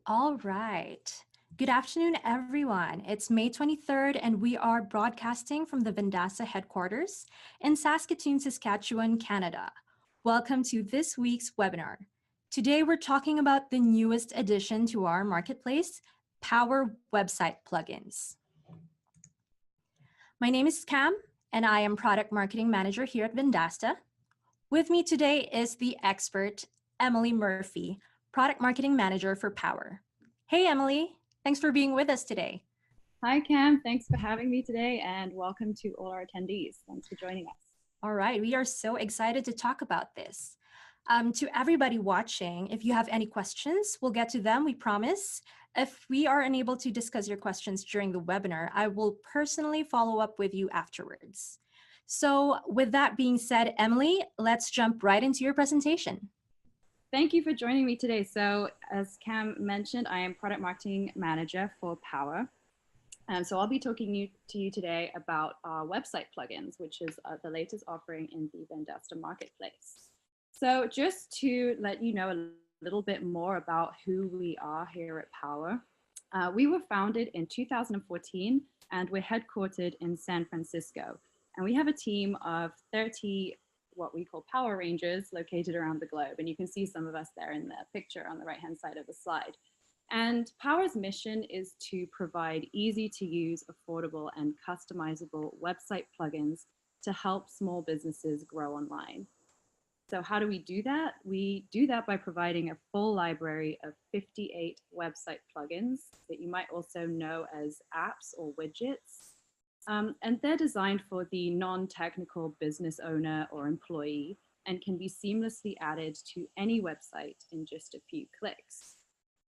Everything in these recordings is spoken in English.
All right. Good afternoon, everyone. It's May 23rd, and we are broadcasting from the Vendasta headquarters in Saskatoon, Saskatchewan, Canada. Welcome to this week's webinar. Today, we're talking about the newest addition to our marketplace, POWr Website Plugins. My name is Cam, and I am Product Marketing Manager here at Vendasta. With me today is the expert, Emily Murphy, Product Marketing Manager for POWr. Hey, Emily. Thanks for being with us today. Hi, Cam. Thanks for having me today, and welcome to all our attendees. Thanks for joining us. All right. We are so excited to talk about this. To everybody watching, if you have any questions, we'll get to them, we promise. If we are unable to discuss your questions during the webinar, I will personally follow up with you afterwards. So with that being said, Emily, let's jump right into your presentation. Thank you for joining me today. So as Cam mentioned, I am Product Marketing Manager for POWr. So I'll be talking to you today about our website plugins, which is the latest offering in the Vendasta marketplace. So just to let you know a little bit more about who we are here at POWr. We were founded in 2014, and we're headquartered in San Francisco. And we have a team of 30 what we call Power Rangers located around the globe. And you can see some of us there in the picture on the right-hand side of the slide. And POWr's mission is to provide easy to use, affordable, and customizable website plugins to help small businesses grow online. So how do we do that? We do that by providing a full library of 58 website plugins that you might also know as apps or widgets. And they're designed for the non-technical business owner or employee and can be seamlessly added to any website in just a few clicks.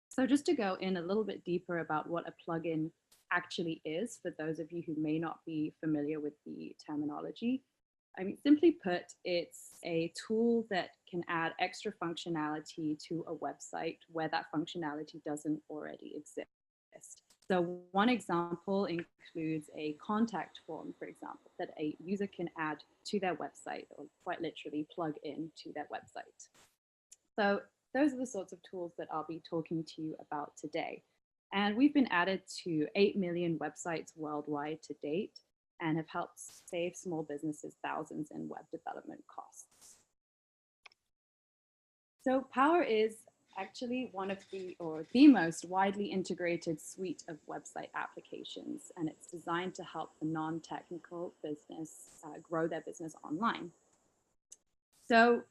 So just to go in a little bit deeper about what a plugin actually is, for those of you who may not be familiar with the terminology, I mean, simply put, it's a tool that can add extra functionality to a website where that functionality doesn't already exist. So one example includes a contact form, for example, that a user can add to their website or quite literally plug in to their website. So those are the sorts of tools that I'll be talking to you about today. And we've been added to 8 million websites worldwide to date and have helped save small businesses thousands in web development costs. So POWr is actually one of the most widely integrated suite of website applications, and it's designed to help the non-technical business grow their business online. So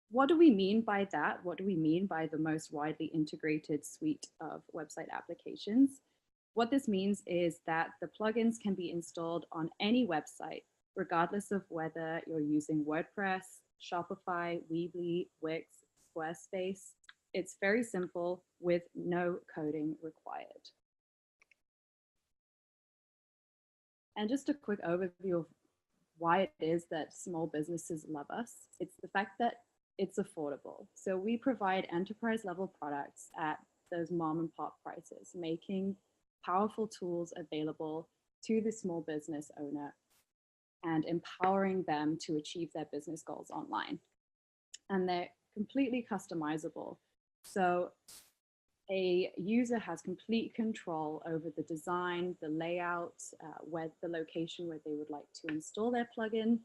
what do we mean by that? What do we mean by the most widely integrated suite of website applications? What this means is that the plugins can be installed on any website, regardless of whether you're using WordPress, Shopify, Weebly, Wix, Squarespace. It's very simple with no coding required. And just a quick overview of why it is that small businesses love us. It's the fact that it's affordable. So we provide enterprise level products at those mom and pop prices, making powerful tools available to the small business owner and empowering them to achieve their business goals online. And they're completely customizable. So a user has complete control over the design, the layout, where the location where they would like to install their plugin.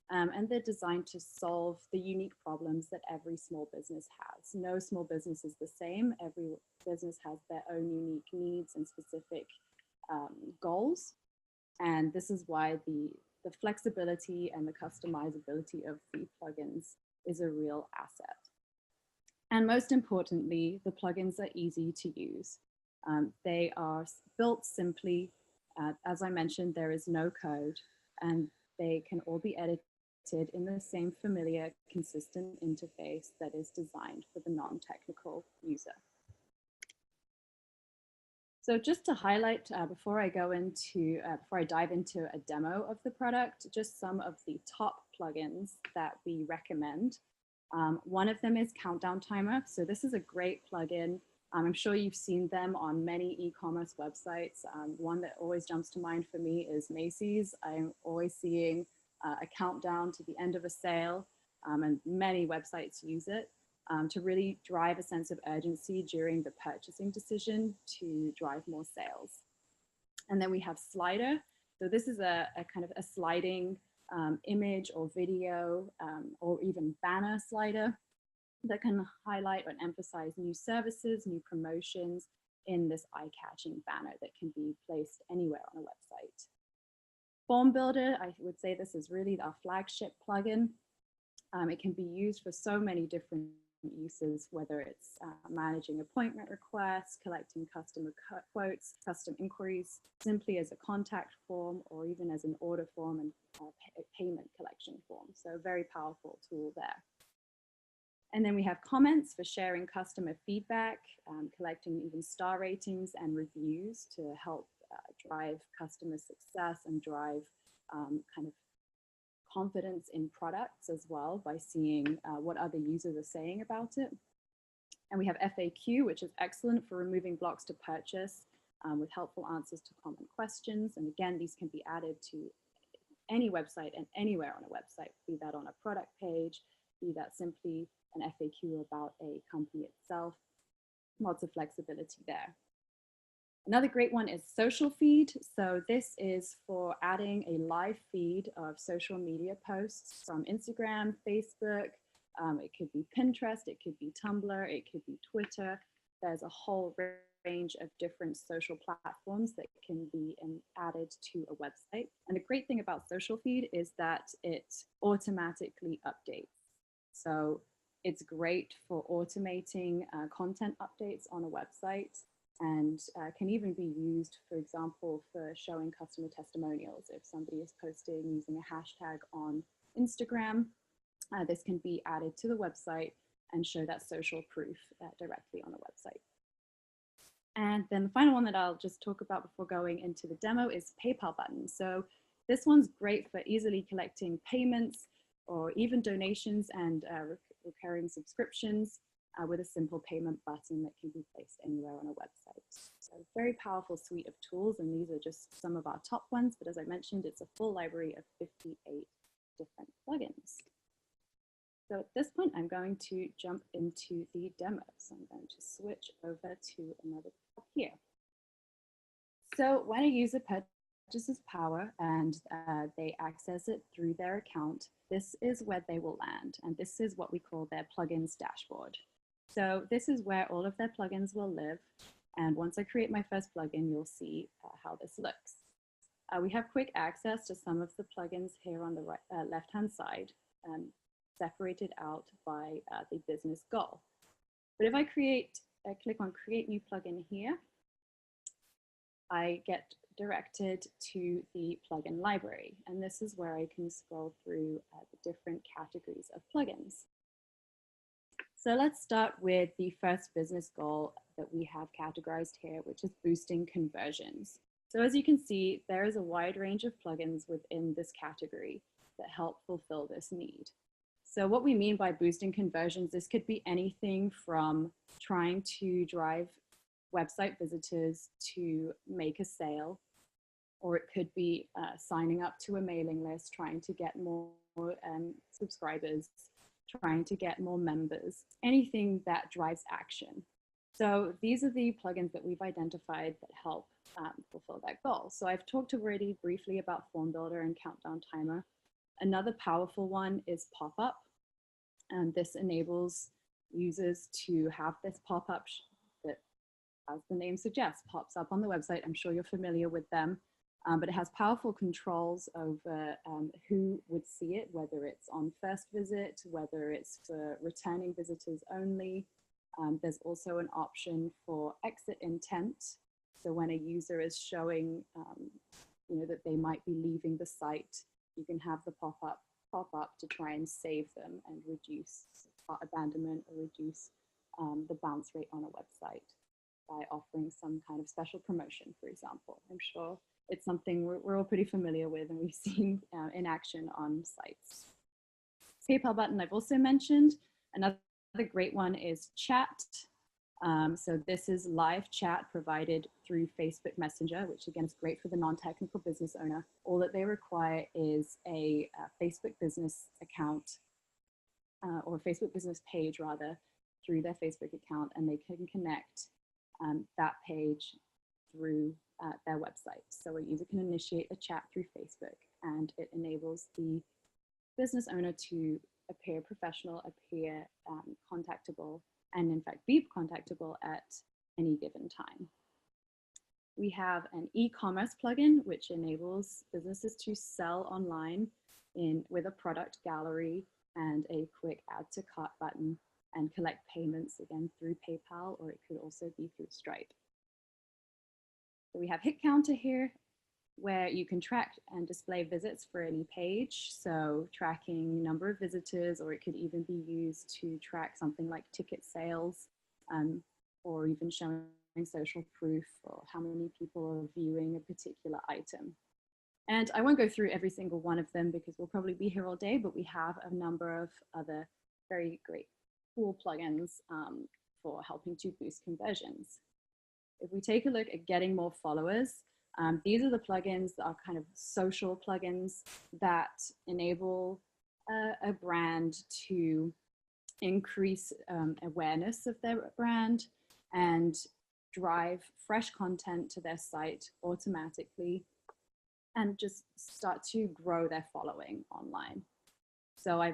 And they're designed to solve the unique problems that every small business has. No small business is the same. Every business has their own unique needs and specific goals. And this is why the flexibility and the customizability of the plugins is a real asset. And most importantly, the plugins are easy to use. They are built simply. As I mentioned, there is no code, and they can all be edited in the same familiar, consistent interface that is designed for the non-technical user. So just to highlight, before I dive into a demo of the product, just some of the top plugins that we recommend. One of them is Countdown Timer. So this is a great plugin. I'm sure you've seen them on many e-commerce websites. One that always jumps to mind for me is Macy's. I'm always seeing a countdown to the end of a sale, and many websites use it. to really drive a sense of urgency during the purchasing decision to drive more sales. And then we have Slider. So this is a kind of a sliding image or video or even banner slider that can highlight and emphasize new services, new promotions in this eye-catching banner that can be placed anywhere on a website. Form Builder, I would say this is really our flagship plugin. It can be used for so many different uses, whether it's managing appointment requests, collecting customer quotes, custom inquiries, simply as a contact form, or even as an order form and payment collection form. So a very powerful tool there. And then we have comments for sharing customer feedback, collecting even star ratings and reviews to help drive customer success and drive kind of confidence in products as well by seeing what other users are saying about it. And we have FAQ, which is excellent for removing blocks to purchase with helpful answers to common questions. And again, these can be added to any website and anywhere on a website, be that on a product page, be that simply an FAQ about a company itself. Lots of flexibility there. Another great one is social feed. So this is for adding a live feed of social media posts from Instagram, Facebook. It could be Pinterest, it could be Tumblr, it could be Twitter. There's a whole range of different social platforms that can be added to a website. And the great thing about social feed is that it automatically updates. So it's great for automating content updates on a website, and can even be used, for example, for showing customer testimonials. If somebody is posting using a hashtag on Instagram, this can be added to the website and show that social proof directly on the website. And then the final one that I'll just talk about before going into the demo is PayPal buttons. So this one's great for easily collecting payments or even donations and recurring subscriptions with a simple payment button that can be placed anywhere on a website. So a very powerful suite of tools, and these are just some of our top ones, but as I mentioned, it's a full library of 58 different plugins. So at this point, I'm going to jump into the demo. So I'm going to switch over to another tab here. So when a user purchases POWr and they access it through their account, this is where they will land. And this is what we call their plugins dashboard. So this is where all of their plugins will live. And once I create my first plugin, you'll see how this looks. We have quick access to some of the plugins here on the right, left-hand side, separated out by the business goal. But if I click on Create New Plugin here, I get directed to the plugin library. And this is where I can scroll through the different categories of plugins. So let's start with the first business goal that we have categorized here, which is boosting conversions. So as you can see, there is a wide range of plugins within this category that help fulfill this need. So what we mean by boosting conversions, this could be anything from trying to drive website visitors to make a sale, or it could be signing up to a mailing list, trying to get more subscribers, trying to get more members, anything that drives action. So these are the plugins that we've identified that help fulfill that goal. So I've talked already briefly about Form Builder and Countdown Timer. Another powerful one is pop-up, and this enables users to have this pop-up that, as the name suggests, pops up on the website. I'm sure you're familiar with them. But it has powerful controls over who would see it, whether it's on first visit, whether it's for returning visitors only. There's also an option for exit intent. So when a user is showing that they might be leaving the site, you can have the pop up to try and save them and reduce abandonment or reduce the bounce rate on a website by offering some kind of special promotion, for example. I'm sure it's something we're all pretty familiar with and we've seen in action on sites. PayPal button I've also mentioned. Another great one is chat. So this is live chat provided through Facebook Messenger, which again is great for the non-technical business owner. All that they require is a Facebook business account or a Facebook business page rather, through their Facebook account, and they can connect that page through their website. So a user can initiate a chat through Facebook, and it enables the business owner to appear professional, appear contactable, and in fact be contactable at any given time. We have an e-commerce plugin, which enables businesses to sell online with a product gallery and a quick add to cart button, and collect payments again through PayPal, or it could also be through Stripe. So we have hit counter here, where you can track and display visits for any page. So tracking number of visitors, or it could even be used to track something like ticket sales, or even showing social proof or how many people are viewing a particular item. And I won't go through every single one of them because we'll probably be here all day, but we have a number of other very great cool plugins for helping to boost conversions. If we take a look at getting more followers, these are the plugins that are kind of social plugins that enable a brand to increase awareness of their brand and drive fresh content to their site automatically, and just start to grow their following online. So I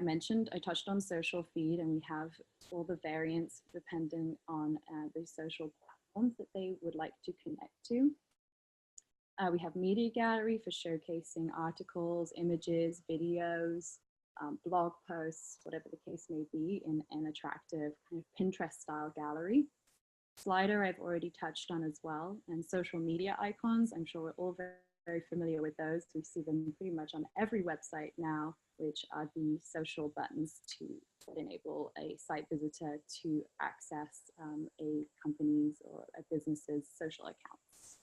touched on social feed, and we have all the variants depending on the social platforms that they would like to connect to. We have media gallery for showcasing articles, images, videos, blog posts, whatever the case may be, in an attractive kind of Pinterest style gallery. Slider I've already touched on as well, and social media icons, I'm sure we're all very familiar with those. We see them pretty much on every website now, which are the social buttons that enable a site visitor to access a company's or a business's social accounts.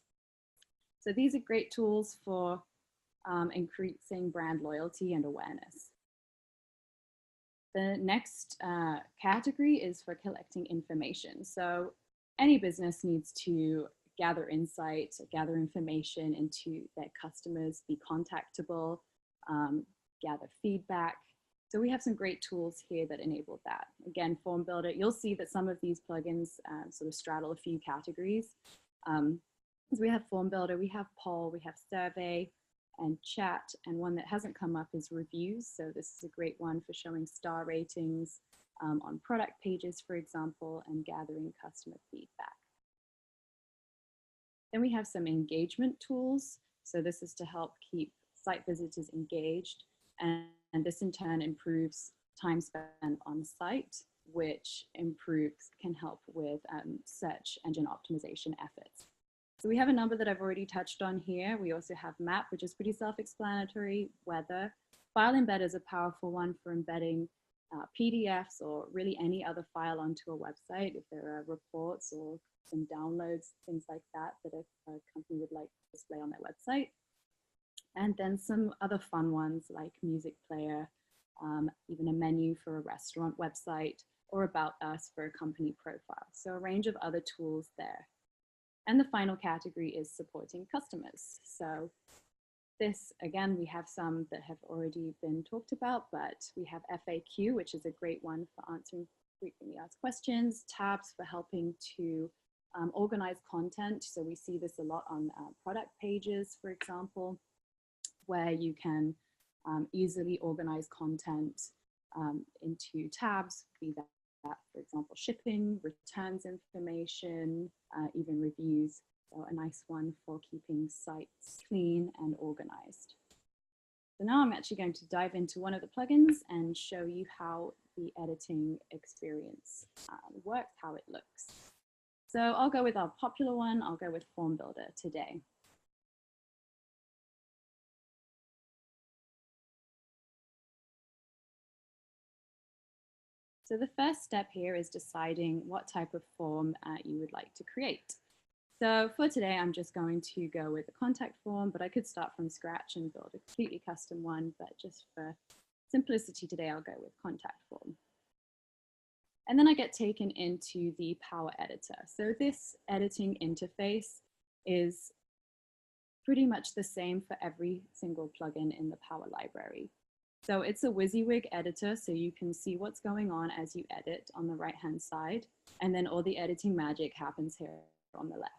So these are great tools for increasing brand loyalty and awareness. The next category is for collecting information. So any business needs to gather insight, gather information into their customers, be contactable, gather feedback. So we have some great tools here that enable that. Again, Form Builder, you'll see that some of these plugins sort of straddle a few categories. So we have Form Builder, we have Poll, we have Survey and Chat, and one that hasn't come up is Reviews. So this is a great one for showing star ratings on product pages, for example, and gathering customer feedback. Then we have some engagement tools. So this is to help keep site visitors engaged, and this in turn improves time spent on site, which can help with search engine optimization efforts. So we have a number that I've already touched on here. We also have Map, which is pretty self-explanatory, Weather. File Embed is a powerful one for embedding PDFs or really any other file onto a website if there are reports or some downloads, things like that, that a company would like to display on their website. And then some other fun ones like Music Player, even a menu for a restaurant website, or About Us for a company profile. So a range of other tools there. And the final category is supporting customers. So this, again, we have some that have already been talked about, but we have FAQ, which is a great one for answering frequently asked questions, tabs for helping to organize content. So we see this a lot on product pages, for example, where you can easily organize content into tabs, be that, for example, shipping, returns information, even reviews. So a nice one for keeping sites clean and organized. So now I'm actually going to dive into one of the plugins and show you how the editing experience works, how it looks. So I'll go with our popular one. I'll go with Form Builder today. So the first step here is deciding what type of form you would like to create. So for today, I'm just going to go with a contact form, but I could start from scratch and build a completely custom one, but just for simplicity today, I'll go with contact form. And then I get taken into the POWr editor. So this editing interface is pretty much the same for every single plugin in the POWr library. So it's a WYSIWYG editor, so you can see what's going on as you edit on the right-hand side, and then all the editing magic happens here on the left.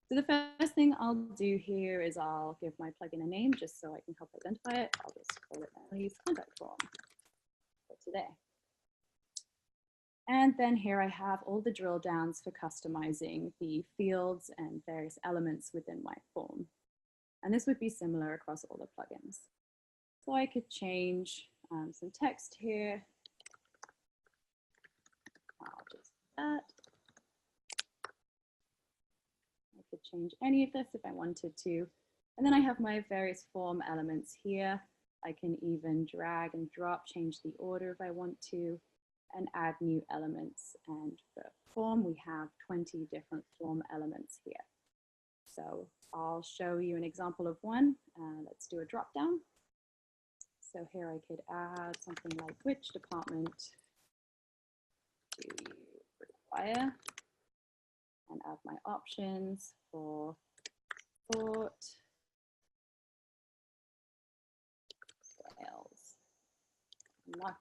So the first thing I'll do here is I'll give my plugin a name just so I can help identify it. I'll just call it Emily's contact form for today. And then here I have all the drill downs for customizing the fields and various elements within my form. And this would be similar across all the plugins. So I could change some text here. I'll just do that. I could change any of this if I wanted to. And then I have my various form elements here. I can even drag and drop, change the order if I want to, and add new elements. And for form, we have 20 different form elements here. So I'll show you an example of one. Let's do a drop down. So here I could add something like which department do you require, and add my options for support, sales, marketing.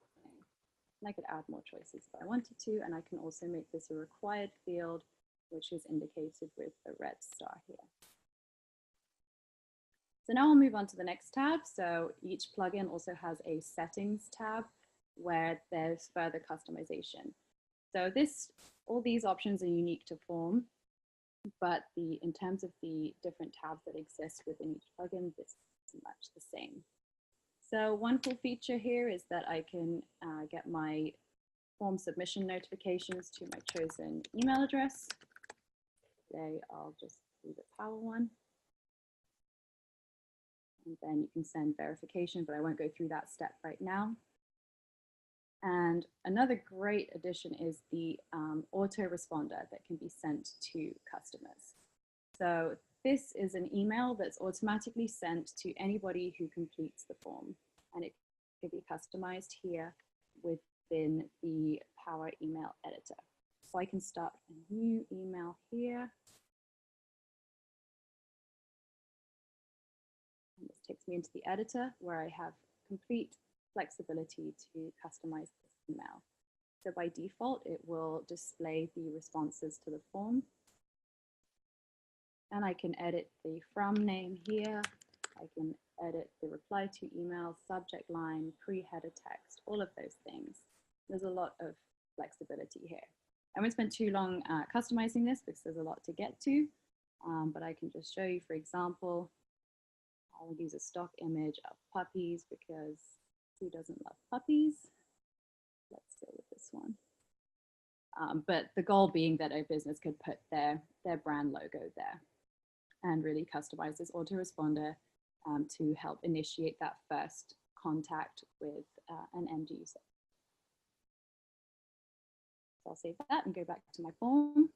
And I could add more choices if I wanted to, and I can also make this a required field, which is indicated with the red star here. So now I'll move on to the next tab. So each plugin also has a settings tab where there's further customization. So all these options are unique to form, but in terms of the different tabs that exist within each plugin, this is much the same. So one cool feature here is that I can get my form submission notifications to my chosen email address. Today I'll just do the POWr one. And then you can send verification, but I won't go through that step right now. And another great addition is the autoresponder that can be sent to customers. So this is an email that's automatically sent to anybody who completes the form, and it can be customized here within the POWr email editor. So I can start a new email here. And this takes me into the editor where I have complete flexibility to customize this email. So by default, it will display the responses to the form. And I can edit the from name here. I can edit the reply to email, subject line, pre-header text, all of those things. There's a lot of flexibility here. I won't spend too long customizing this because there's a lot to get to, but I can just show you, for example, I'll use a stock image of puppies because who doesn't love puppies? Let's go with this one. But the goal being that a business could put their brand logo there and really customize this autoresponder to help initiate that first contact with an end user. So I'll save that and go back to my form.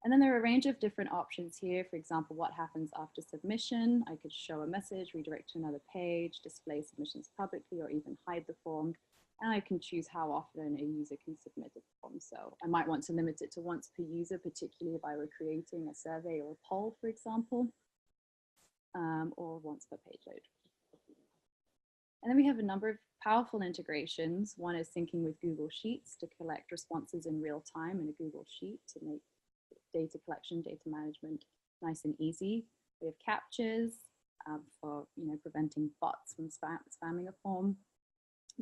And then there are a range of different options here. For example, what happens after submission? I could show a message, redirect to another page, display submissions publicly, or even hide the form. And I can choose how often a user can submit a form. So I might want to limit it to once per user, particularly if I were creating a survey or a poll, for example, or once per page load. And then we have a number of powerful integrations. One is syncing with Google Sheets to collect responses in real time in a Google Sheet to make data collection, data management nice and easy. We have captures for preventing bots from spamming a form.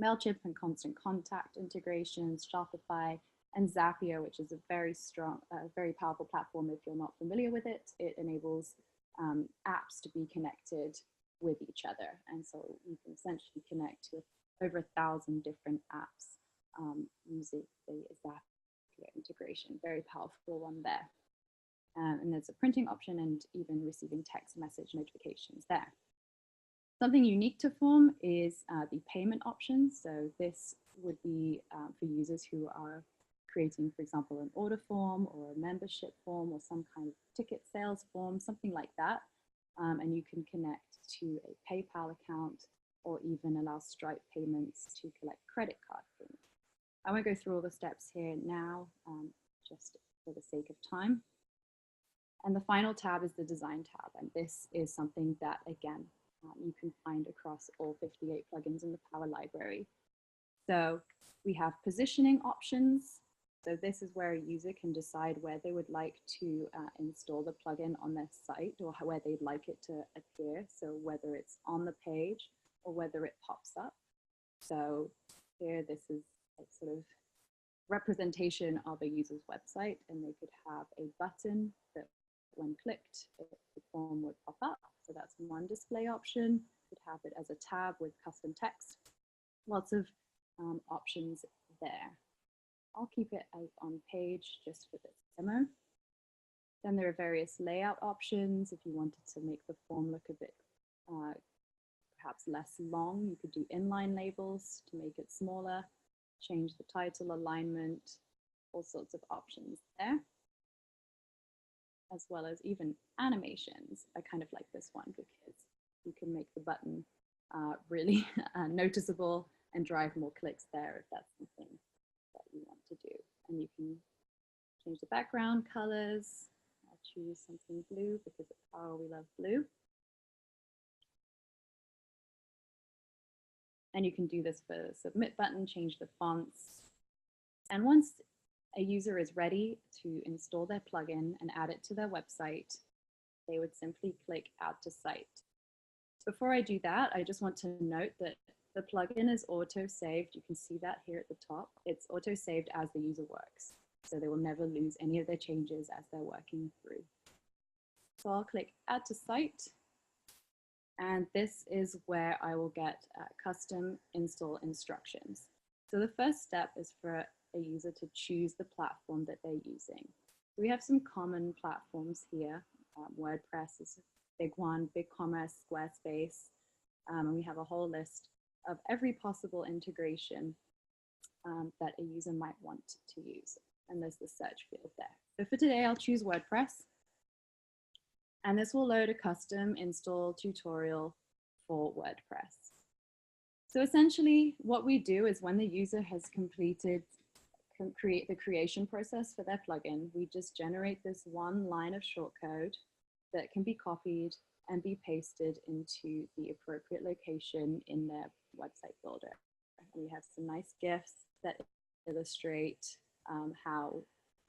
MailChimp and Constant Contact integrations, Shopify, and Zapier, which is a very strong, very powerful platform if you're not familiar with it. It enables apps to be connected with each other. And so you can essentially connect with over 1,000 different apps using the Zapier integration. Very powerful one there. And there's a printing option and even receiving text message notifications there. Something unique to form is the payment options. So this would be for users who are creating, for example, an order form or a membership form or some kind of ticket sales form, something like that. And you can connect to a PayPal account or even allow Stripe payments to collect credit card payments. I won't go through all the steps here now, just for the sake of time. And the final tab is the design tab. And this is something that, again, you can find across all 58 plugins in the POWr library. So we have positioning options. So this is where a user can decide where they would like to install the plugin on their site, or where they'd like it to appear. So whether it's on the page or whether it pops up. So here, this is a sort of representation of a user's website, and they could have a button that when clicked, the form would pop up. So that's one display option. You could have it as a tab with custom text. Lots of options there. I'll keep it as on page just for this demo. Then there are various layout options. If you wanted to make the form look a bit perhaps less long, you could do inline labels to make it smaller, change the title, alignment, all sorts of options there, as well as even animations. I kind of like this one because you can make the button really noticeable and drive more clicks there if that's something that you want to do. And you can change the background colors. I'll choose something blue because at POWr we love blue. And you can do this for the submit button, change the fonts. And once a user is ready to install their plugin and add it to their website, they would simply click Add to Site. Before I do that, I just want to note that the plugin is auto-saved. You can see that here at the top. It's auto-saved as the user works. So they will never lose any of their changes as they're working through. So I'll click Add to Site. And this is where I will get custom install instructions. So the first step is for a user to choose the platform that they're using. We have some common platforms here. WordPress is a big one, BigCommerce, Squarespace, and we have a whole list of every possible integration that a user might want to use. And there's the search field there. So for today, I'll choose WordPress. And this will load a custom install tutorial for WordPress. So essentially what we do is when the user has completed the creation process for their plugin, we just generate this one line of shortcode that can be copied and be pasted into the appropriate location in their website builder. We have some nice GIFs that illustrate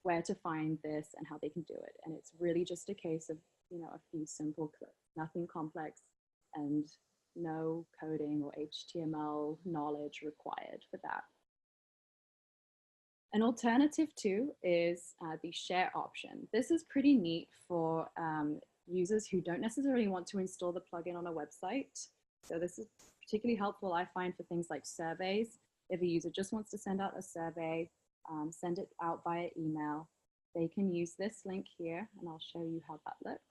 where to find this and how they can do it. And it's really just a case of a few simple clicks, nothing complex, and no coding or HTML knowledge required for that. An alternative too is the share option. This is pretty neat for users who don't necessarily want to install the plugin on a website. So this is particularly helpful, I find, for things like surveys. If a user just wants to send out a survey, send it out via email, they can use this link here, and I'll show you how that looks.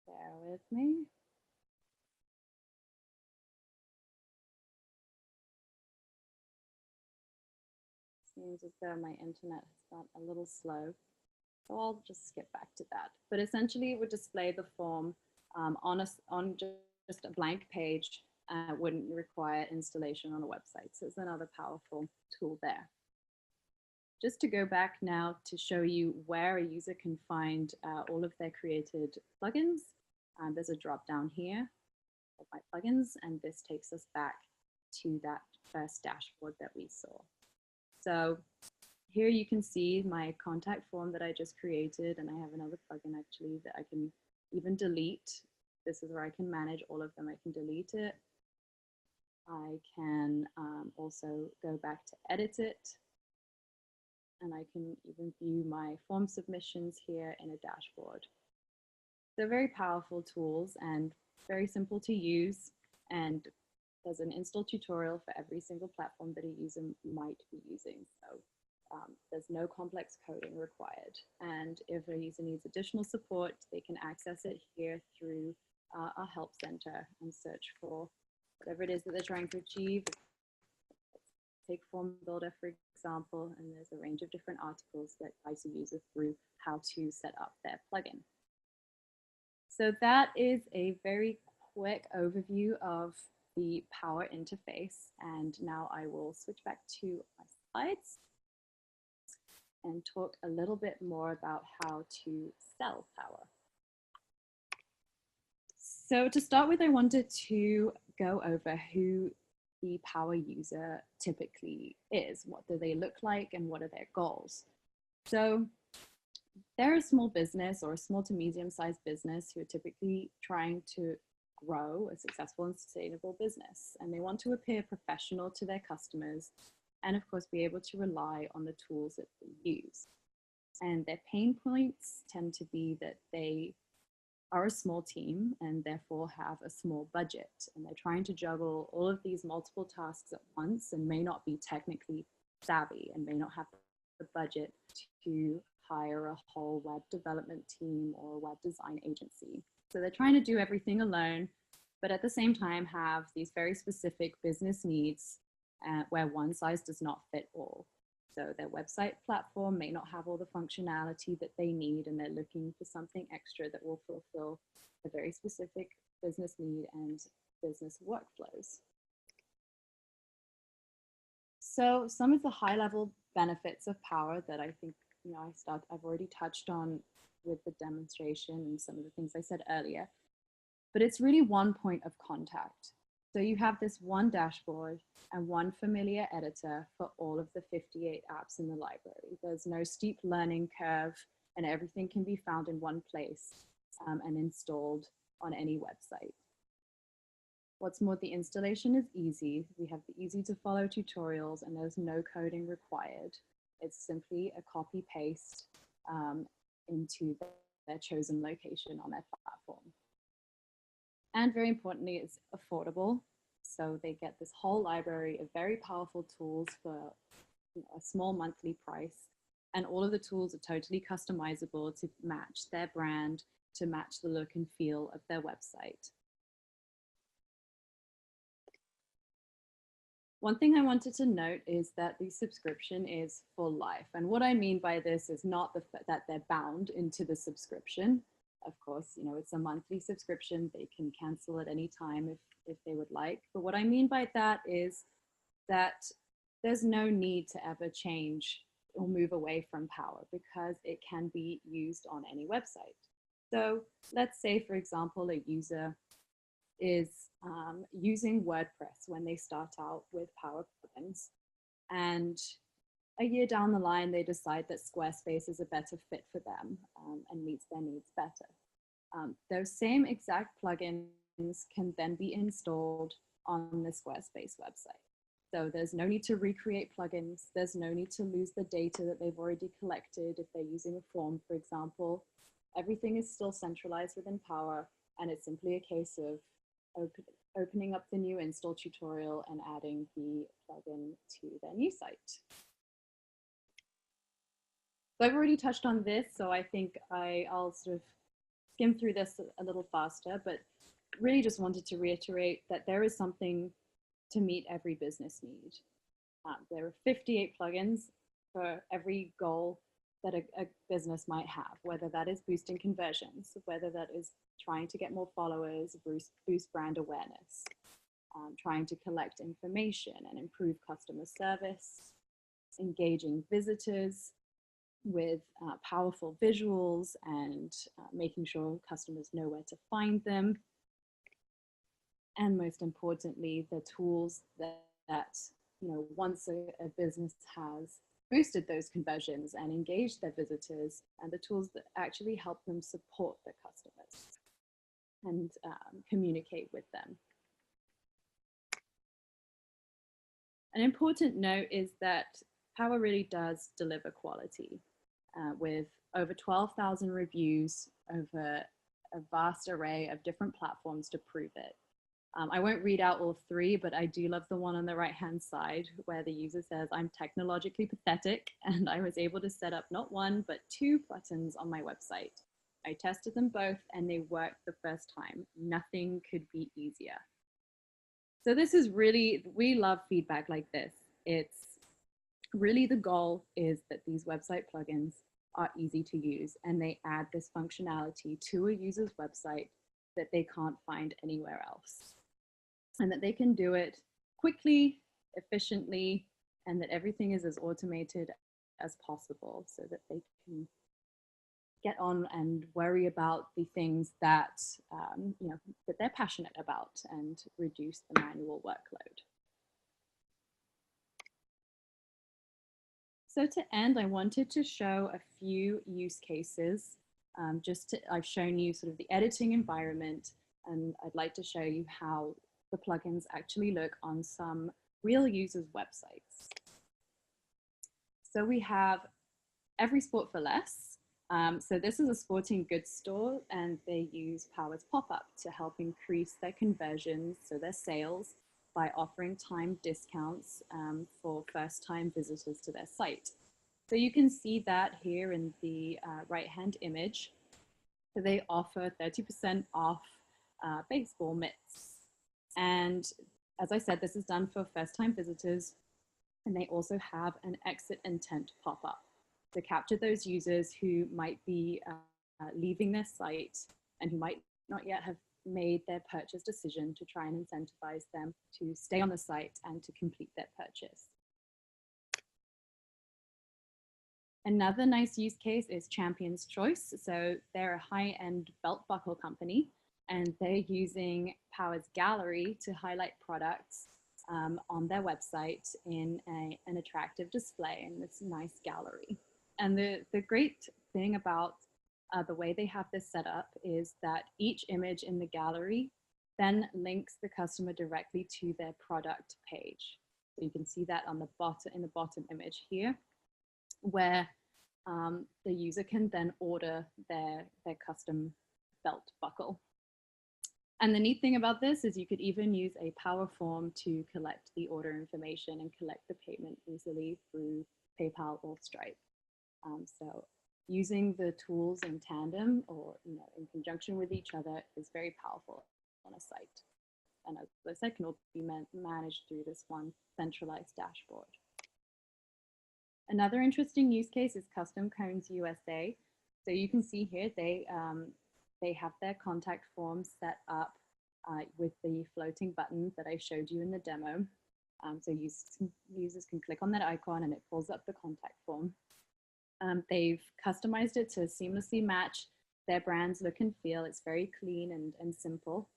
Bear with me. Seems as though my internet has gone a little slow, so I'll just skip back to that. But essentially, it would display the form on just a blank page. Wouldn't require installation on a website. So it's another powerful tool there. Just to go back now to show you where a user can find all of their created plugins. There's a drop down here of my plugins, and this takes us back to that first dashboard that we saw. So here you can see my contact form that I just created, and I have another plugin actually that I can even delete. This is where I can manage all of them. I can delete it. I can also go back to edit it, and I can even view my form submissions here in a dashboard. They're very powerful tools and very simple to use, and there's an install tutorial for every single platform that a user might be using. So there's no complex coding required. And if a user needs additional support, they can access it here through our help center and search for whatever it is that they're trying to achieve. Take Form Builder, for example, and there's a range of different articles that guides a user through how to set up their plugin. So that is a very quick overview of the POWr interface. And now I will switch back to my slides. and talk a little bit more about how to sell POWr. So to start with, I wanted to go over who the POWr user typically is. What do they look like and what are their goals? So they're a small business or a small to medium-sized business who are typically trying to grow a successful and sustainable business. And they want to appear professional to their customers and of course be able to rely on the tools that they use. And their pain points tend to be that they are a small team and therefore have a small budget. And they're trying to juggle all of these multiple tasks at once and may not be technically savvy and may not have the budget to hire a whole web development team or a web design agency. So they're trying to do everything alone, but at the same time have these very specific business needs where one size does not fit all. So their website platform may not have all the functionality that they need, and they're looking for something extra that will fulfill a very specific business need and business workflows. So some of the high-level benefits of POWr that I think I've already touched on with the demonstration and some of the things I said earlier, but it's really one point of contact. So you have this one dashboard and one familiar editor for all of the 58 apps in the library. There's no steep learning curve and everything can be found in one place and installed on any website. What's more, the installation is easy. We have the easy to follow tutorials and there's no coding required. It's simply a copy paste into their chosen location on their platform. And very importantly, it's affordable. So they get this whole library of very powerful tools for a small monthly price. And all of the tools are totally customizable to match their brand, to match the look and feel of their website. One thing I wanted to note is that the subscription is for life. And what I mean by this is not that they're bound into the subscription. Of course, it's a monthly subscription. They can cancel at any time if they would like. But what I mean by that is that there's no need to ever change or move away from POWr because it can be used on any website. So let's say, for example, a user is using WordPress when they start out with POWr Plugins. And a year down the line, they decide that Squarespace is a better fit for them and meets their needs better. Those same exact plugins can then be installed on the Squarespace website. So there's no need to recreate plugins. There's no need to lose the data that they've already collected if they're using a form, for example. Everything is still centralized within POWr, and it's simply a case of opening up the new install tutorial and adding the plugin to their new site. So I've already touched on this, so I think I'll sort of skim through this a little faster, but really just wanted to reiterate that there is something to meet every business need. There are 58 plugins for every goal that a business might have, whether that is boosting conversions, whether that is trying to get more followers, boost brand awareness, trying to collect information and improve customer service, engaging visitors with powerful visuals and making sure customers know where to find them. And most importantly, the tools that once a business has boosted those conversions and engaged their visitors, and the tools that actually help them support their customers and communicate with them. An important note is that POWr really does deliver quality with over 12,000 reviews over a vast array of different platforms to prove it. I won't read out all three, but I do love the one on the right-hand side where the user says, "I'm technologically pathetic and I was able to set up not one, but 2 buttons on my website. I tested them both and they worked the first time. Nothing could be easier." So this is really, we love feedback like this. It's really the goal is that these website plugins are easy to use and they add this functionality to a user's website that they can't find anywhere else. And that they can do it quickly, efficiently, and that everything is as automated as possible so that they can get on and worry about the things that, that they're passionate about and reduce the manual workload. So to end, I wanted to show a few use cases. I've shown you sort of the editing environment, and I'd like to show you how the plugins actually look on some real users' websites. So we have Every Sport for Less. So this is a sporting goods store, and they use POWr's pop-up to help increase their conversions, so their sales, by offering timed discounts for first-time visitors to their site. So you can see that here in the right-hand image. So they offer 30% off baseball mitts. And as I said, this is done for first-time visitors, and they also have an exit intent pop-up to capture those users who might be leaving their site and who might not yet have made their purchase decision, to try and incentivize them to stay on the site and to complete their purchase. Another nice use case is Champion's Choice. So they're a high-end belt buckle company, and they're using POWr's gallery to highlight products on their website in an attractive display in this nice gallery. And the great thing about the way they have this set up is that each image in the gallery then links the customer directly to their product page. So you can see that on the bottom, in the bottom image here, where the user can then order their custom belt buckle. And the neat thing about this is you could even use a POWr form to collect the order information and collect the payment easily through PayPal or Stripe. So using the tools in tandem or in conjunction with each other is very powerful on a site. And as I said, can all be managed through this one centralized dashboard. Another interesting use case is Custom Cones USA. So you can see here they have their contact form set up with the floating button that I showed you in the demo. So users can click on that icon and it pulls up the contact form. They've customized it to seamlessly match their brand's look and feel. It's very clean and simple.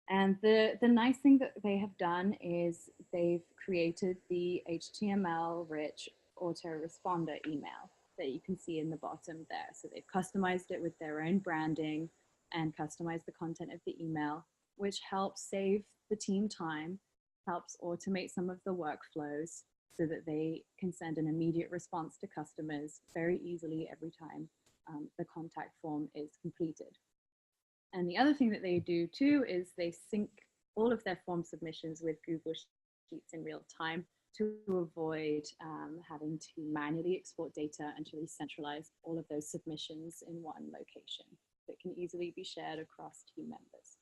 And the nice thing that they have done is they've created the HTML-rich autoresponder email that you can see in the bottom there. So they've customized it with their own branding and customized the content of the email, which helps save the team time, helps automate some of the workflows so that they can send an immediate response to customers very easily every time the contact form is completed. And the other thing that they do too is they sync all of their form submissions with Google Sheets in real time to avoid having to manually export data and to really centralize all of those submissions in one location that can easily be shared across team members.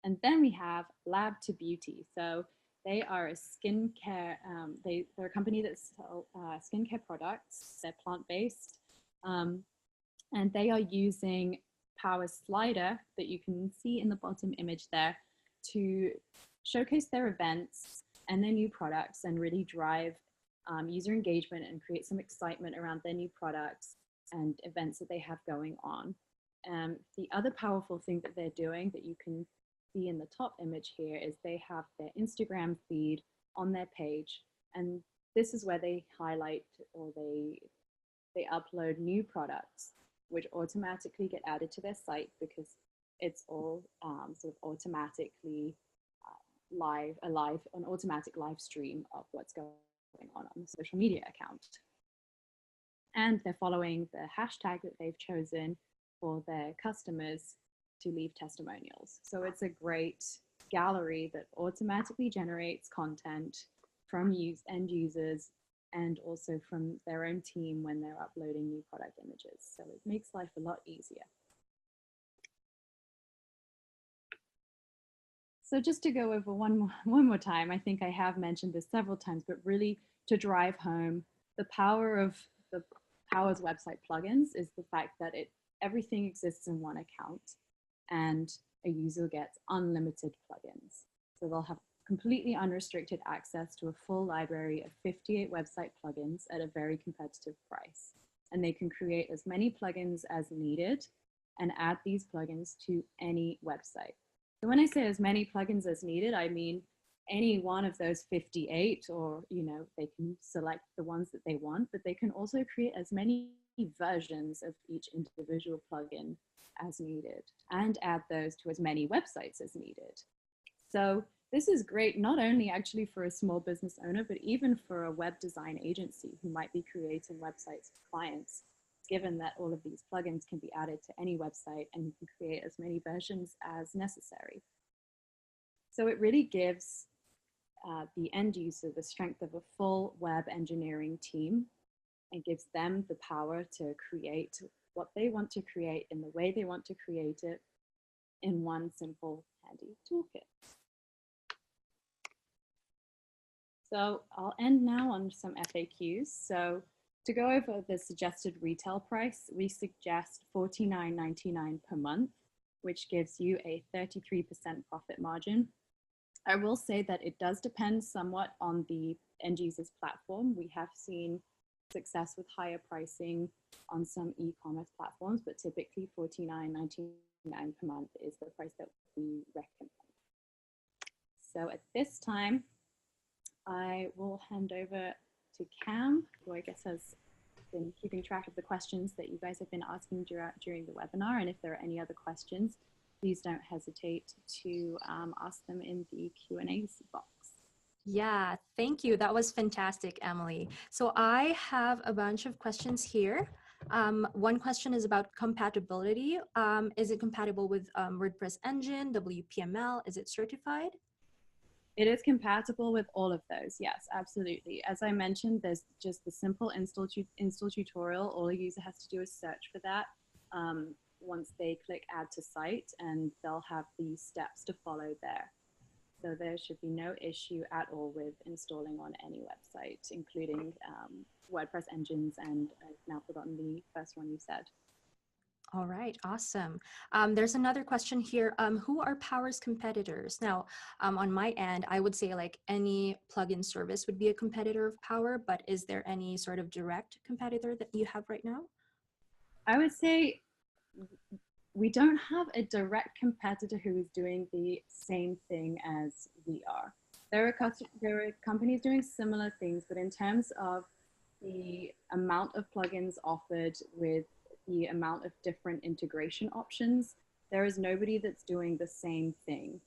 And then we have Lab to Beauty. So they are a skincare, they're a company that sells skincare products. They're plant-based. And they are using POWr's slider that you can see in the bottom image there to showcase their events and their new products and really drive user engagement and create some excitement around their new products and events that they have going on. The other powerful thing that they're doing that you can see in the top image here is they have their Instagram feed on their page, and this is where they highlight or they upload new products which automatically get added to their site because it's all sort of automatically an automatic live stream of what's going on the social media account. And they're following the hashtag that they've chosen for their customers to leave testimonials. So it's a great gallery that automatically generates content from end users and also from their own team when they're uploading new product images. So it makes life a lot easier. So just to go over one more time, I think I have mentioned this several times, but really to drive home the power of the POWr's website plugins is the fact that everything exists in one account and a user gets unlimited plugins. So they'll have completely unrestricted access to a full library of 58 website plugins at a very competitive price. And they can create as many plugins as needed and add these plugins to any website. So when I say as many plugins as needed, I mean any one of those 58, or they can select the ones that they want, but they can also create as many versions of each individual plugin as needed and add those to as many websites as needed. So this is great, not only actually for a small business owner, but even for a web design agency who might be creating websites for clients, given that all of these plugins can be added to any website and you can create as many versions as necessary. So it really gives the end user the strength of a full web engineering team and gives them the power to create what they want to create in the way they want to create it in one simple, handy toolkit. So I'll end now on some FAQs. So to go over the suggested retail price, we suggest $49.99 per month, which gives you a 33% profit margin. I will say that it does depend somewhat on the end user's platform. We have seen success with higher pricing on some e-commerce platforms, but typically $49.99 per month is the price that we recommend. So at this time, I will hand over to Cam, who I guess has been keeping track of the questions that you guys have been asking during the webinar. And if there are any other questions, please don't hesitate to ask them in the Q&A box. Yeah, thank you. That was fantastic, Emily. So I have a bunch of questions here. One question is about compatibility. Is it compatible with WordPress engine, WPML? Is it certified? It is compatible with all of those. Yes, absolutely. As I mentioned, there's just the simple install tutorial. All a user has to do is search for that once they click add to site, and they'll have the steps to follow there. So there should be no issue at all with installing on any website, including WordPress engines, and I've now forgotten the first one you said. All right, awesome. There's another question here. Who are POWr's competitors? Now, on my end, I would say like any plugin service would be a competitor of POWr, but is there any sort of direct competitor that you have right now? I would say we don't have a direct competitor who is doing the same thing as we are. There are companies doing similar things, but in terms of the amount of plugins offered with the amount of different integration options, there is nobody that's doing the same thing.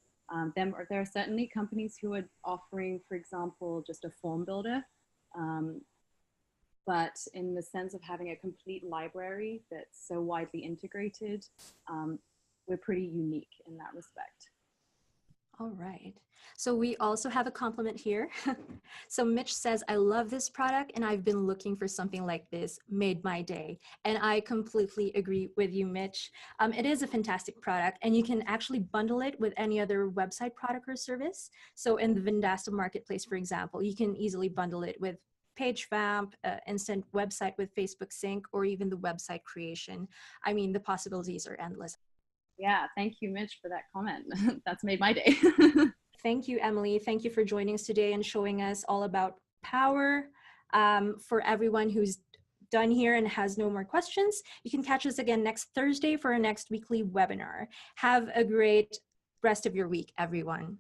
There are certainly companies who are offering, for example, just a form builder, but in the sense of having a complete library that's so widely integrated, we're pretty unique in that respect. All right. So we also have a compliment here. So Mitch says, I love this product and I've been looking for something like this, made my day. And I completely agree with you, Mitch. It is a fantastic product and you can actually bundle it with any other website product or service. So in the Vendasta marketplace, for example, you can easily bundle it with PageVamp, instant website with Facebook sync, or even the website creation. I mean, the possibilities are endless. Yeah, thank you, Mitch, for that comment. That's made my day. Thank you, Emily. Thank you for joining us today and showing us all about POWr. For everyone who's done here and has no more questions, you can catch us again next Thursday for our next weekly webinar. Have a great rest of your week, everyone.